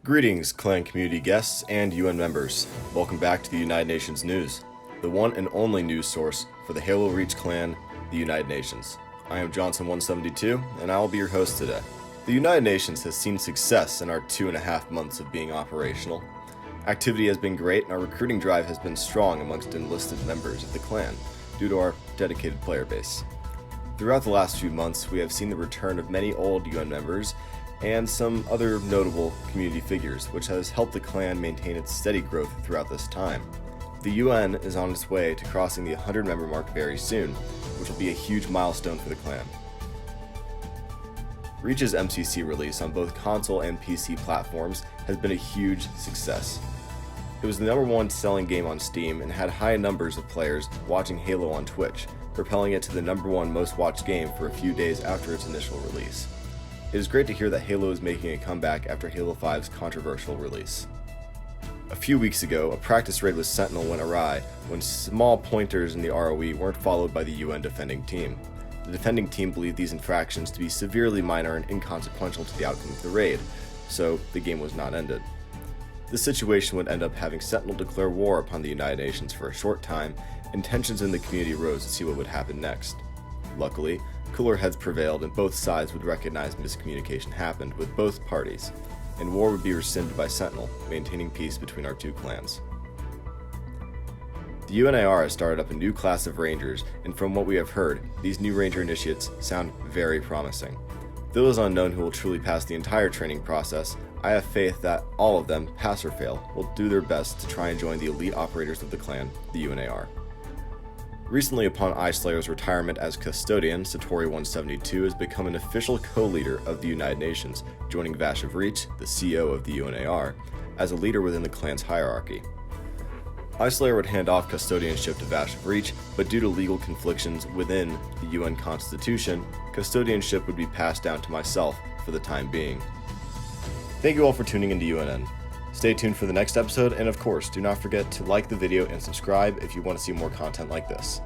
Greetings, clan community guests and UN members. Welcome back to the United Nations News, the one and only news source for the Halo Reach clan, the United Nations. I am JohnsonIX, and I will be your host today. The United Nations has seen success in our 2.5 months of being operational. Activity has been great, and our recruiting drive has been strong amongst enlisted members of the clan due to our dedicated player base. Throughout the last few months, we have seen the return of many old UN members and some other notable community figures, which has helped the clan maintain its steady growth throughout this time. The UN is on its way to crossing the 100-member mark very soon, which will be a huge milestone for the clan. Reach's MCC release on both console and PC platforms has been a huge success. It was the #1 selling game on Steam and had high numbers of players watching Halo on Twitch, propelling it to the #1 most watched game for a few days after its initial release. It is great to hear that Halo is making a comeback after Halo 5's controversial release. A few weeks ago, a practice raid with Sentinel went awry when small pointers in the ROE weren't followed by the UN defending team. The defending team believed these infractions to be severely minor and inconsequential to the outcome of the raid, so the game was not ended. This situation would end up having Sentinel declare war upon the United Nations for a short time, and tensions in the community rose to see what would happen next. Luckily, cooler heads prevailed and both sides would recognize miscommunication happened with both parties, and war would be rescinded by Sentinel, maintaining peace between our two clans. The UNAR has started up a new class of Rangers, and from what we have heard, these new Ranger initiates sound very promising. Though it is unknown who will truly pass the entire training process, I have faith that all of them, pass or fail, will do their best to try and join the elite operators of the clan, the UNAR. Recently, upon Iceslayer's retirement as custodian, Satori-172 has become an official co-leader of the United Nations, joining Vash of Reach, the CEO of the UNAR, as a leader within the clan's hierarchy. Icelayer would hand off custodianship to Vash of Reach, but due to legal conflictions within the UN Constitution, custodianship would be passed down to myself for the time being. Thank you all for tuning into UNN. Stay tuned for the next episode, and of course, do not forget to like the video and subscribe if you want to see more content like this.